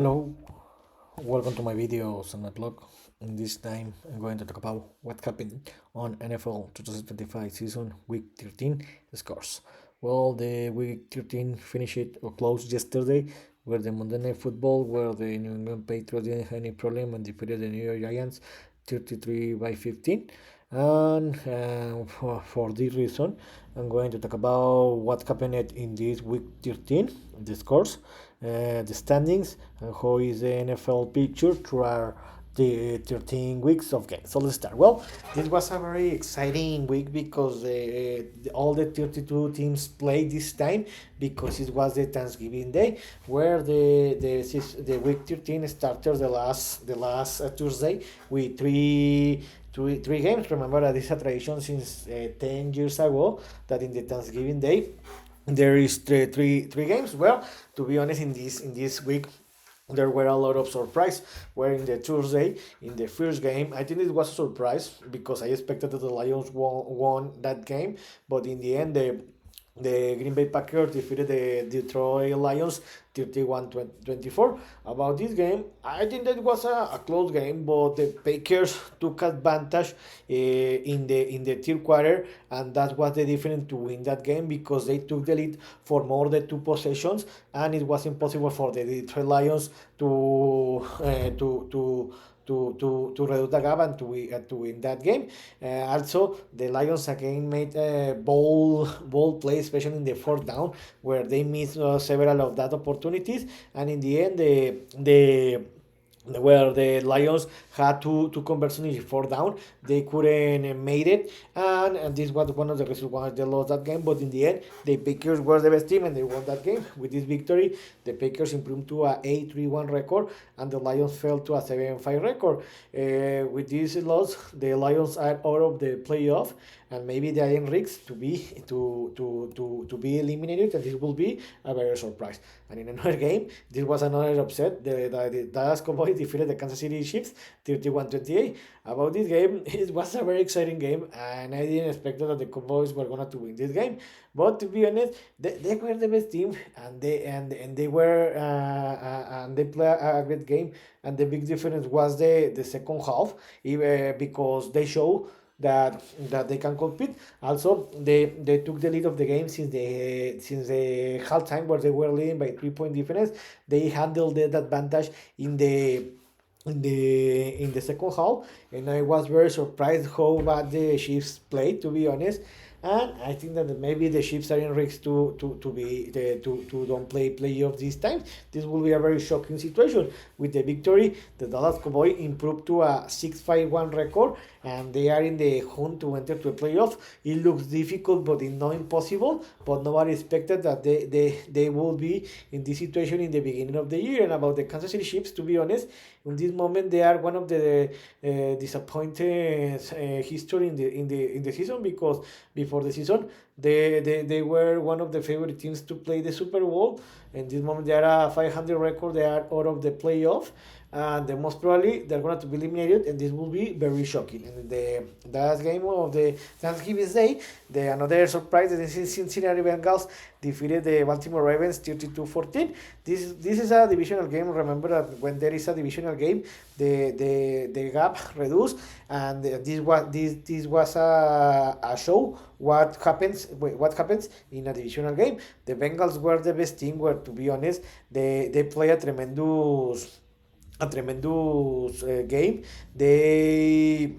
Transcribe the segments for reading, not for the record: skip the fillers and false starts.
Hello, welcome to my videos on my blog. In this time, I'm going to talk about what happened on NFL 2025 season week 13 scores. Well, the week 13 finished or closed yesterday, where the Monday Night Football, where the New England Patriots didn't have any problem and defeated the New York Giants 33 by 15. And for this reason, I'm going to talk about what happened in this week 13, the scores, the standings, and how is the NFL picture throughout the 13 weeks of games. So let's start. Well, this was a very exciting week because all the 32 teams played this time because it was the Thanksgiving Day, where the week 13 started the last Tuesday with three games. Remember that it's a tradition since 10 years ago that in the Thanksgiving Day there is three games. Well, to be honest, in this week there were a lot of surprise. Where in the Tuesday, in the first game, I think it was a surprise because I expected that the Lions won that game, but in the end, the Green Bay Packers defeated the Detroit Lions 31-24. About this game, I think that was a close game, but the Packers took advantage in the third quarter, and that was the difference to win that game because they took the lead for more than two possessions, and it was impossible for the Detroit Lions to reduce the gap and to win that game. Also, the Lions again made a bold play, especially in the fourth down, where they missed several of that opportunities, and in the end, the where the Lions had two conversions in fourth down. They couldn't made it, and this was one of the reasons why they lost that game. But in the end, the Packers were the best team and they won that game. With this victory, the Packers improved to a 8-3-1 record, and the Lions fell to a 7-5 record. With this loss, the Lions are out of the playoff, and maybe they are in risks to be eliminated, and this will be a very surprise. And in another game, this was another upset. The Dallas Cowboys defeated the Kansas City Chiefs 31-28. About this game, it was a very exciting game, and I didn't expect that the Cowboys were going to win this game. But to be honest, they were the best team, and they were and they play a great game. And the big difference was the second half, because they show that they can compete. Also, they took the lead of the game since the halftime, where they were leading by 3 point difference. They handled that advantage in the second half, and I was very surprised how bad the Chiefs played, to be honest. And I think that maybe the Chiefs are in risk to don't play playoffs this time. This will be a very shocking situation. With the victory, the Dallas Cowboys improved to a 6-5-1 record, and they are in the hunt to enter to a playoff. It looks difficult, but it's not impossible. But nobody expected that they will be in this situation in the beginning of the year. And about the Kansas City Chiefs, to be honest, in this moment they are one of the disappointed history in the season, because before the season they were one of the favorite teams to play the Super Bowl. In this moment they are a 500 record. They are out of the playoff, and the most probably they're going to be eliminated, and this will be very shocking. And the last game of the Thanksgiving Day, another surprise, the Cincinnati Bengals defeated the Baltimore Ravens 32-14. This is a divisional game. Remember that when there is a divisional game, the gap reduced, and this was a show what happens in a divisional game. The Bengals were the best team. Where, to be honest, they play a tremendous game. They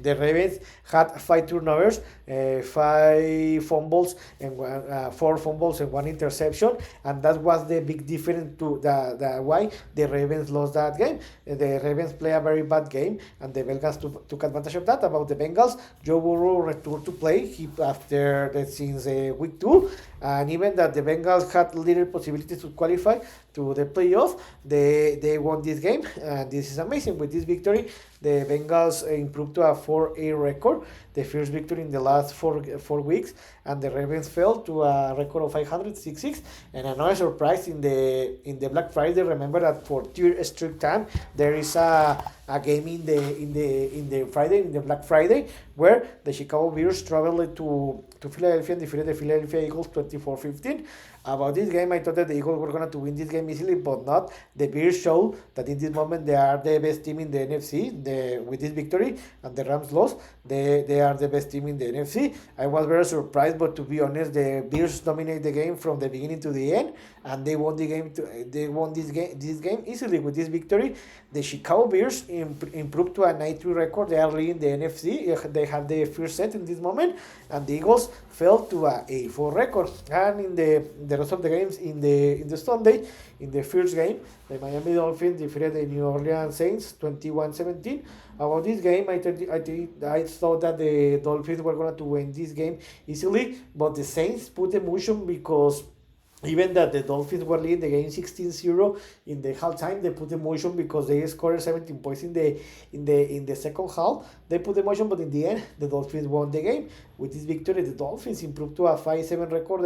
the Ravens had 5 turnovers, 4 fumbles and 1 interception, and that was the big difference to the why the Ravens lost that game. The Ravens play a very bad game, and the Bengals took advantage of that. About the Bengals, Joe Burrow returned to play since week 2, and even that the Bengals had little possibilities to qualify to the playoff, they won this game, and this is amazing. With this victory, the Bengals improved to a 4-8 record. the first victory in the last four weeks, and the Ravens fell to a record of 500-6-6. And another surprise in the Black Friday. Remember that for third straight time there is a game in the Friday, in the Black Friday, where the Chicago Bears traveled to Philadelphia and defeated the Philadelphia Eagles 24-15. About this game, I thought that the Eagles were going to win this game easily, but not. The Bears show that in this moment they are the best team in the NFC with this victory, and the Rams lost. They are the best team in the NFC. I was very surprised, but to be honest, the Bears dominate the game from the beginning to the end, and they won the game. They won this game easily with this victory. The Chicago Bears improved to a 9-3 record. They are leading the NFC. They have the first set in this moment, and the Eagles fell to a 8-4 record. And in the rest of the games in the Sunday, in the first game, the Miami Dolphins defeated the New Orleans Saints 21-17. About this game, I thought that the Dolphins were going to win this game easily, but the Saints put emotion because even that the Dolphins were leading the game 16-0 in the halftime, they put emotion because they scored 17 points in the second half. They put emotion, but in the end, the Dolphins won the game. With this victory, the Dolphins improved to a 5-7 record.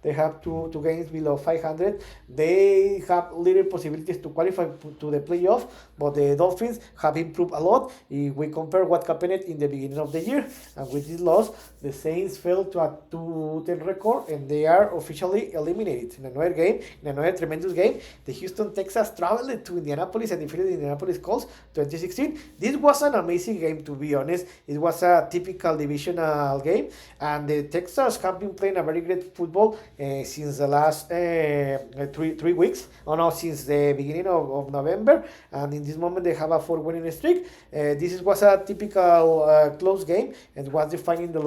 They have two games below 500. They have little possibilities to qualify to the playoff, but the Dolphins have improved a lot if we compare what happened in the beginning of the year. And with this loss, the Saints fell to a 2-10 record, and they are officially eliminated. In another game, in another tremendous game, the Houston Texans traveled to Indianapolis and defeated the Indianapolis Colts 2016. This was an amazing game, to be honest. It was a typical divisional game, and the Texans have been playing a very great football since the last 3 weeks. Since the beginning of November, and in this moment they have a 4-winning streak. This was a typical close game, and was defined in the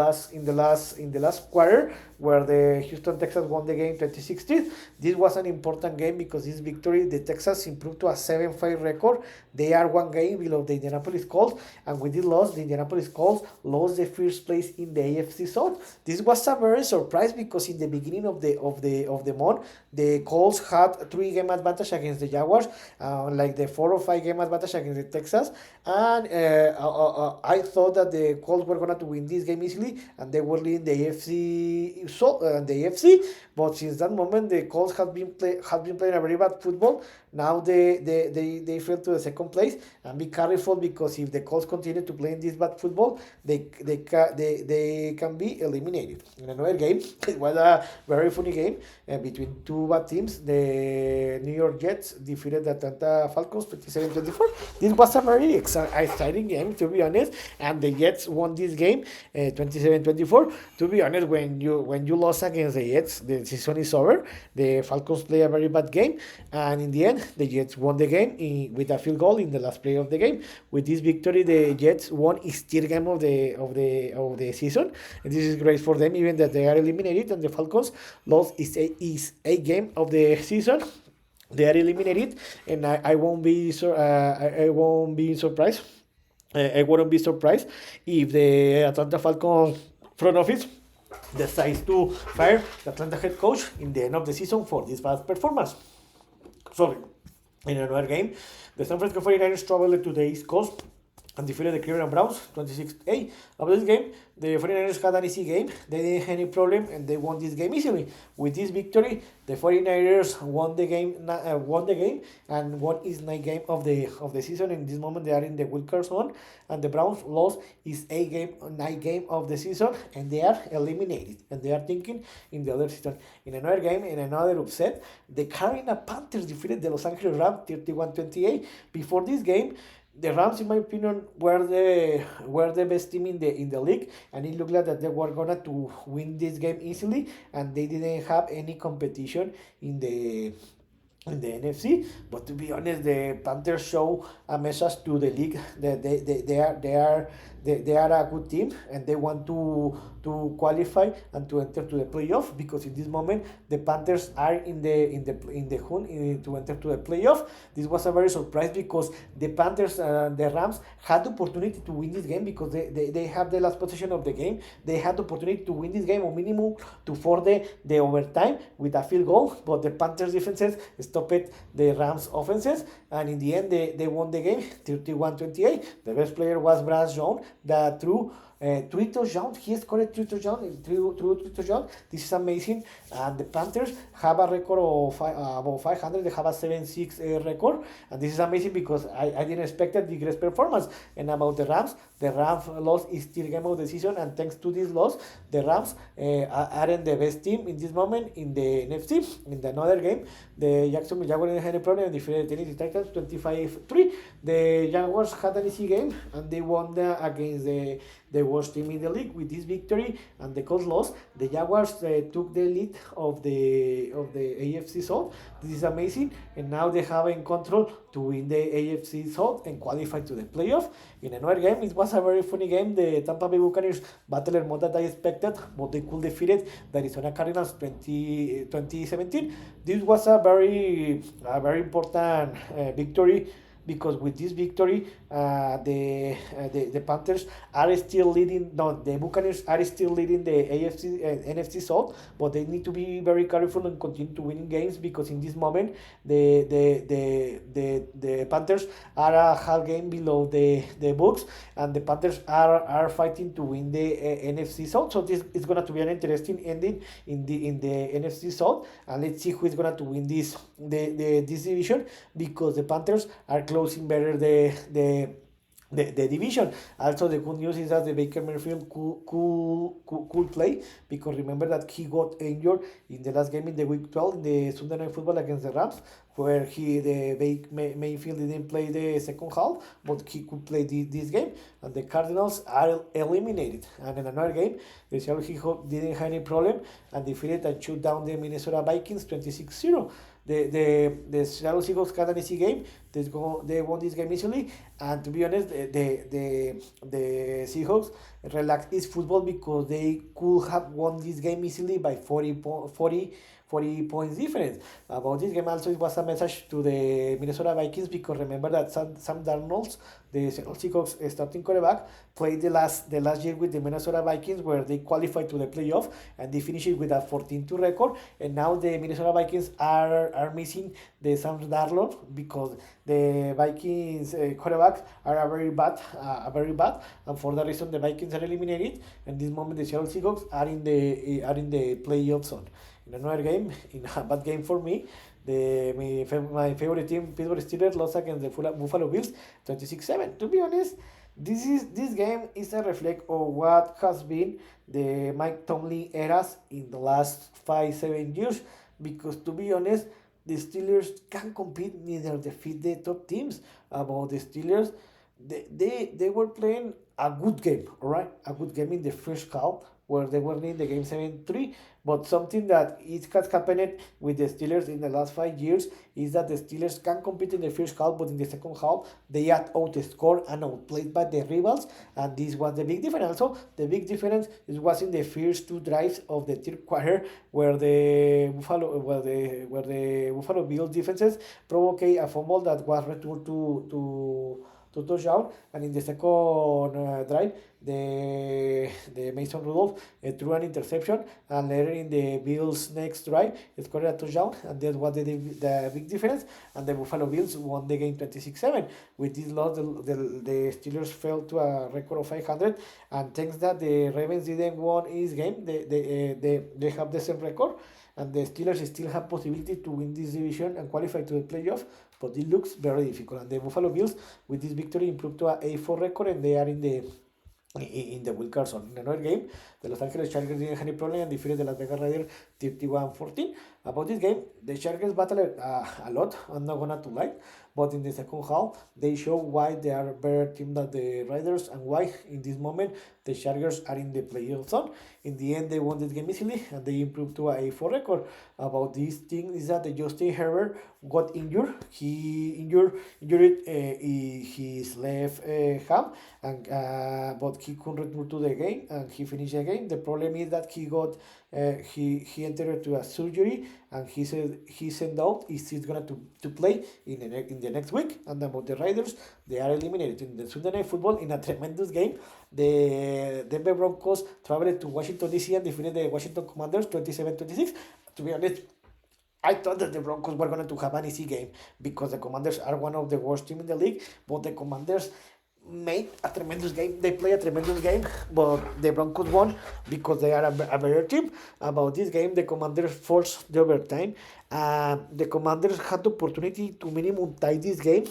last quarter, where the Houston Texans won the game 2016. This was an important game because this victory, the Texans improved to a 7-5 record. They are one game below the Indianapolis Colts, and with this loss, the Indianapolis Colts lost the first place in the AFC South. This was a very surprise because in the beginning of the month, the Colts had 3-game advantage against the Jaguars, like the 4 or 5 game advantage against the Texans, and I thought that the Colts were going to win this game easily, and they were leading the AFC. But since that moment, the Colts have been playing a very bad football. Now they fell to the second place, and be careful because if the Colts continue to play in this bad football, they can be eliminated. In another game, it was a very funny game between two bad teams. The New York Jets defeated the Atlanta Falcons 27-24. This was a very exciting game, to be honest, and the Jets won this game 27-24. To be honest, when you lost against the Jets, the season is over. The Falcons play a very bad game, and in the end, the Jets won the game with a field goal in the last play of the game. With this victory, the Jets won its third game of the season, and this is great for them, even that they are eliminated, and the Falcons lost its eighth game of the season. They are eliminated, and I won't be surprised. I wouldn't be surprised if the Atlanta Falcons front office decides to fire the Atlanta head coach in the end of the season for this bad performance. Sorry. In another game, the San Francisco 49ers traveled to the East Coast and defeated the Cleveland Browns 26-8. After this game, the 49ers had an easy game. They didn't have any problem, and they won this game easily. With this victory, the 49ers won the game and won its 9th game of the season. In this moment, they are in the wild card zone, and the Browns lost its 9th game of the season, and they are eliminated. And they are thinking in the other season. In another game, in another upset, the Carolina Panthers defeated the Los Angeles Rams 31-28. Before this game, the Rams, in my opinion, were the best team in the league, and it looked like that they were gonna to win this game easily, and they didn't have any competition in the NFC. But to be honest, the Panthers show a message to the league that they are a good team, and they want to qualify and to enter to the playoff, because in this moment the Panthers are in the hunt to enter to the playoff. This was a very surprise because the Panthers and the Rams had the opportunity to win this game because they have the last possession of the game. They had the opportunity to win this game or minimum to force the overtime with a field goal, but the Panthers defenses stopped the Rams offenses, and in the end they won the game 31-28. The best player was Bryce Jones that threw Three touchdowns. He scored three touchdowns. This is amazing. And the Panthers have a record of about 500. They have a 7-6 record, and this is amazing because I didn't expect the great performance. And about the Rams lost is still game of the season, and thanks to this loss, the Rams aren't the best team in this moment in the NFC. In the another game, the Jacksonville Jaguars didn't have any problem and defeated the Tennessee Titans 25-3. The Jaguars had an easy game and they won against the worst team in the league. With this victory and the Colts loss, the Jaguars took the lead of the AFC South. This is amazing, and now they have in control to win the AFC South and qualify to the playoff. In another game, it was a very funny game. The Tampa Bay Buccaneers battled more than I expected, but they could defeat the Arizona Cardinals 2017. This was a very important victory, because with this victory, the Panthers are still leading. No, the Buccaneers are still leading the AFC NFC South, but they need to be very careful and continue to winning games, because in this moment the Panthers are a half game below the Bucs, and the Panthers are fighting to win the NFC South. So this is gonna to be an interesting ending in the NFC South, and let's see who is gonna to win this division, because the Panthers are closing better the division. Also, the good news is that the Baker Mayfield could play, because remember that he got injured in the last game in the week 12 in the Sunday Night Football against the Rams, where Mayfield didn't play the second half, but he could play this game, and the Cardinals are eliminated. And in another game, the Seattle Seahawks didn't have any problem and defeated and shut down the Minnesota Vikings 26-0. The Seattle Seahawks had an easy game. They won this game easily, and to be honest, the Seahawks relaxed this football, because they could have won this game easily by 40 points difference. About this game also, it was a message to the Minnesota Vikings, because remember that Sam Darnold, the Seahawks starting quarterback, played the last year with the Minnesota Vikings, where they qualified to the playoff, and they finished with a 14-2 record. And now the Minnesota Vikings are missing the Sam Darnold, because the Vikings quarterbacks are very bad, and for that reason the Vikings are eliminated. And this moment the Seattle Seahawks are in the playoff zone. In another game, in a bad game for me, my favorite team, Pittsburgh Steelers, lost against the Buffalo Bills 26-7. To be honest, this game is a reflect of what has been the Mike Tomlin eras in the last 5-7 years, because to be honest, the Steelers can't compete, neither defeat the top teams. About the Steelers, they were playing a good game, all right? A good game in the first half, where they were in the game 7-3. But something that it has happened with the Steelers in the last 5 years is that the Steelers can compete in the first half, but in the second half they are outscored and outplayed by the rivals, and this was the big difference. Also, the big difference was in the first two drives of the third quarter, where the Buffalo Bills defenses provoked a fumble that was returned to touchdown, and in the second drive, the Mason Rudolph threw an interception, and later in the Bills' next drive, scored a touchdown, and that was the big difference, and the Buffalo Bills won the game 26-7. With this loss, the Steelers fell to a record of 500, and thanks that the Ravens didn't win his game, they have the same record, and the Steelers still have possibility to win this division and qualify to the playoff, but it looks very difficult. And the Buffalo Bills, with this victory, improved to a A4 record, and they are in the wild card zone. In another game, the Los Angeles Chargers didn't have any problem and defeated the Las Vegas Raiders 31-14. About this game, the Chargers battled a lot, I'm not gonna to lie, but in the second half, they show why they are a better team than the Raiders, and why in this moment the Chargers are in the playoff zone. In the end, they won this game easily, and they improved to a A4 record. About this thing is that the Justin Herbert got injured. He injured his left ham, and but he couldn't return to the game, and he finished the game. The problem is that he got he entered to a surgery, and he said he sent out is he's gonna to play in the next week. And about the Raiders, they are eliminated in the Sunday Night Football in a tremendous game. The Denver Broncos traveled to Washington DC and defeated the Washington Commanders 27-26. To be honest, I thought that the Broncos were going to have an easy game, because the Commanders are one of the worst teams in the league, but the Commanders made a tremendous game. They play a tremendous game, but the Broncos won because they are a better team. About this game, the Commanders forced the overtime. The Commanders had the opportunity to minimum tie this game.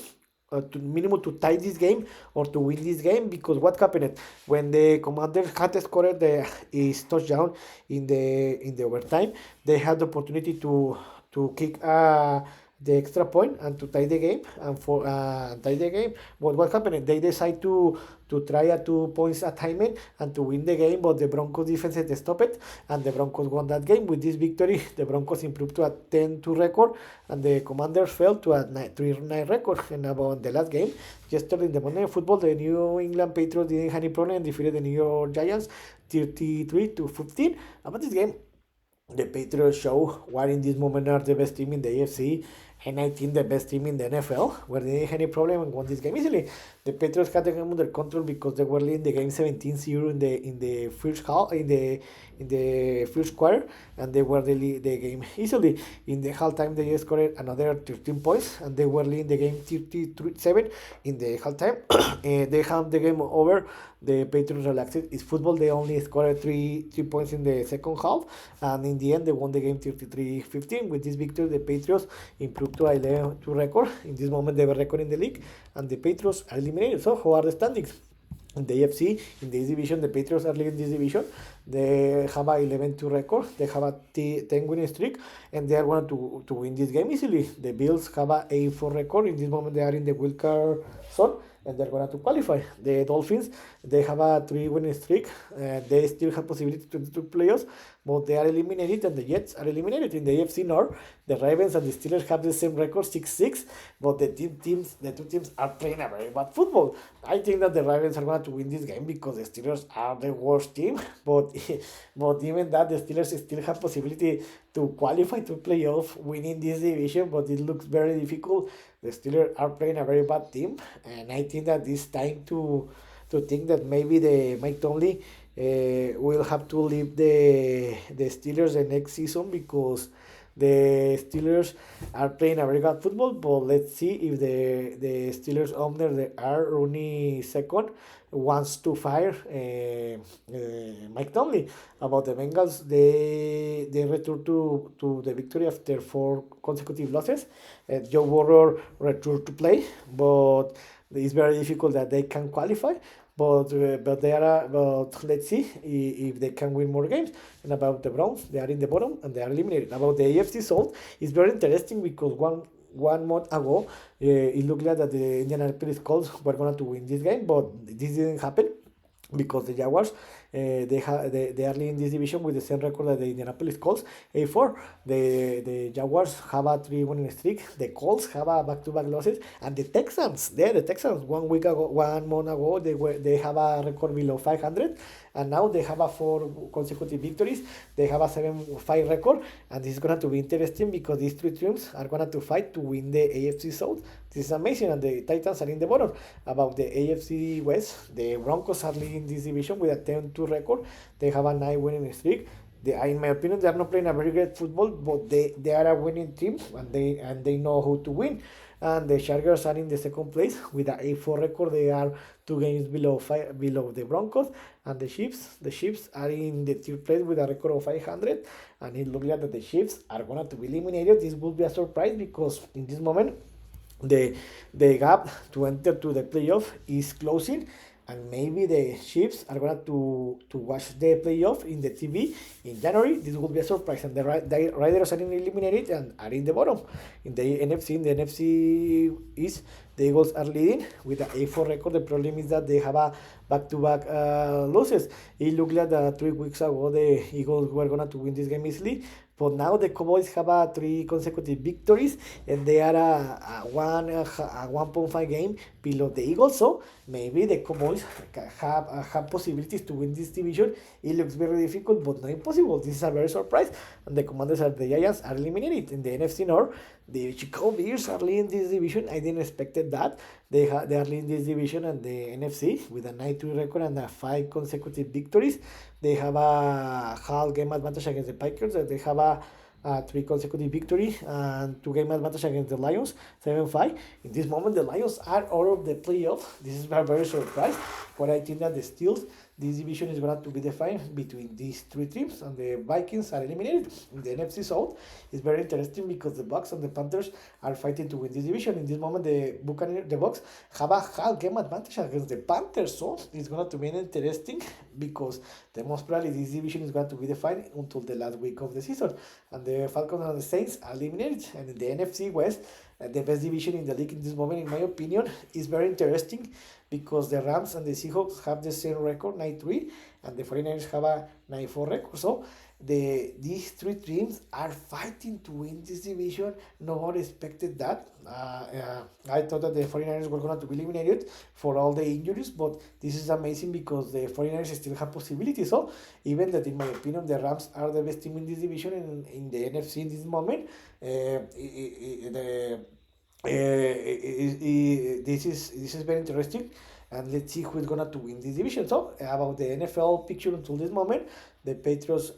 To tie this game or to win this game, because what happened when the Commanders had scored his touchdown in the overtime, they had the opportunity to kick the extra point and to tie the game and for tie the game. But what happened? They decide to try a 2 points attainment and to win the game, but the Broncos defense had stopped it, and the Broncos won that game. With this victory, the Broncos improved to a 10-2 record, and the Commanders fell to a 3-9 record. And about the last game, yesterday in the Monday Night Football, the New England Patriots didn't have any problem and defeated the New York Giants 33-15. About this game, the Patriots show what in this moment are the best team in the AFC, and I think the best team in the NFL, where they didn't have any problem and won this game easily. The Patriots had the game under control because they were leading the game 17-0 in the first half, in the first quarter, and they were the game easily. In the halftime, they scored another 13 points, and they were leading the game 33-7 in the halftime. They have the game over. The Patriots relaxed. It's football. They only scored three points in the second half, and in the end, they won the game 33-15. With this victory, the Patriots improved to 11-2 record. In this moment, they were record in the league, and the Patriots are eliminated. So, how are the standings? In the AFC, in this division, the Patriots are leading this division. They have a 11-2 record. They have a 10 winning streak, and they are going to win this game easily. The Bills have a 8-4 record. In this moment, they are in the wild card zone, and they're going to qualify. The Dolphins, they have a 3 winning streak. They still have possibility to do playoffs, but they are eliminated, and the Jets are eliminated. In the AFC North, the Ravens and the Steelers have the same record, 6-6, but the two teams are playing a very bad football. I think that the Ravens are going to win this game because the Steelers are the worst team, but even that, the Steelers still have possibility to qualify to playoff, winning this division, but it looks very difficult. The Steelers are playing a very bad team, and I think that it's time to think that maybe the Mike Tomlin will have to leave the Steelers the next season, because the Steelers are playing a very good football. But let's see if the Steelers owner, the R. Rooney II, wants to fire Mike Tomlin. About the Bengals, they returned to the victory after 4 consecutive losses. Joe Burrow returned to play, but it's very difficult that they can qualify. But let's see if they can win more games. And about the Browns, they are in the bottom and they are eliminated. About the AFC South, it's very interesting because one month ago, it looked like that the Indianapolis Colts were going to win this game, but this didn't happen because the Jaguars, they are leading this division with the same record as the Indianapolis Colts, 8-4. The Jaguars have a 3 winning streak. The Colts have a back-to-back losses, and the Texans 1 month ago, they have a record below 500, and now they have a 4 consecutive victories. They have a 7-5 record, and this is going to be interesting because these 3 teams are going to fight to win the AFC South. This is amazing, and the Titans are in the bottom. About the AFC West, the Broncos are leading this division with a 10-2 record. They have a 9 winning streak. In my opinion, they are not playing a very great football, but they are a winning team, and they know how to win. And the Chargers are in the second place with an 8-4 record. They are 2 games below the Broncos, and the Chiefs are in the third place with a record of 500. And it looks like that the Chiefs are going to be eliminated. This will be a surprise because in this moment, the gap to enter to the playoff is closing, and maybe the Chiefs are going to watch the playoff in the TV in January. This will be a surprise, and the Raiders are eliminated and are in the bottom. In the NFC East, the Eagles are leading with an 8-4 record. The problem is that they have a back-to-back losses. It looked like that 3 weeks ago the Eagles were going to win this game easily, but now the Cowboys have 3 consecutive victories, and they are a 1.5 game below the Eagles. So maybe the Cowboys have possibilities to win this division. It looks very difficult, but not impossible. This is a very surprise. And the Commanders and the Giants are eliminated. In the NFC North, the Chicago Bears are leading this division. I didn't expect that. They are leading this division, and the NFC with a 9-2 record and 5 consecutive victories. They have a half game advantage against the Patriots. They have three consecutive victory and two game advantage against the Lions, 7-5. In this moment, the Lions are out of the playoff. This is very, very surprised, but I think that the Steelers, this division is going to be defined between these three teams, and the Vikings are eliminated. In the NFC South, it's very interesting because the Bucks and the Panthers are fighting to win this division. In this moment, the Bucks have a half game advantage against the Panthers, so it's going to be interesting because the most probably this division is going to be defined until the last week of the season, and the Falcons and the Saints are eliminated. And in the NFC West, the best division in the league in this moment, in my opinion, is very interesting because the Rams and the Seahawks have the same record, 9-3, and the 49ers have a 9-4 record. So these three teams are fighting to win this division. No one expected that. I thought that the 49ers were going to be eliminated for all the injuries, but this is amazing because the 49ers still have possibilities. So even that, in my opinion, the Rams are the best team in this division in the NFC in this moment. This is very interesting, and let's see who is gonna to win this division. So about the NFL picture until this moment, the Patriots,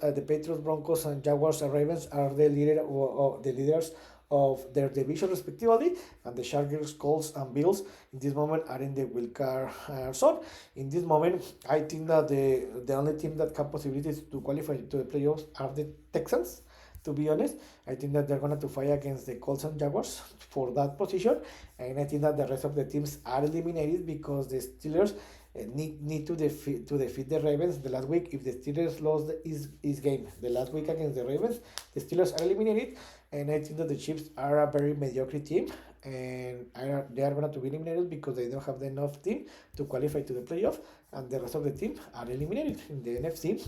Broncos, and Jaguars and Ravens are the leaders of their division respectively, and the Chargers, Colts, and Bills in this moment are in the wild card zone. In this moment, I think that the only team that have possibilities to qualify to the playoffs are the Texans. To be honest, I think that they're going to fight against the Colts and Jaguars for that position, and I think that the rest of the teams are eliminated because the Steelers need to defeat the Ravens the last week. If the Steelers lost his game the last week against the Ravens, the Steelers are eliminated, and I think that the Chiefs are a very mediocre team, and they are going to be eliminated because they don't have enough team to qualify to the playoff, and the rest of the team are eliminated. In the NFC,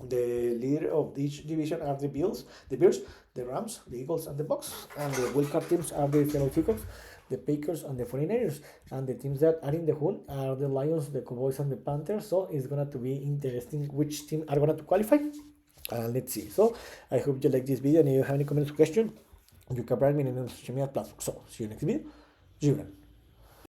the leader of each division are the Bears, the Rams, the Eagles, and the Bucks. And the wildcard teams are the Seattle Seahawks, the Packers, and the 49ers. And the teams that are in the hunt are the Lions, the Cowboys, and the Panthers. So it's going to be interesting which team are going to qualify. Let's see. So I hope you like this video, and if you have any comments or questions, you can write me in the social media platform. So see you next video.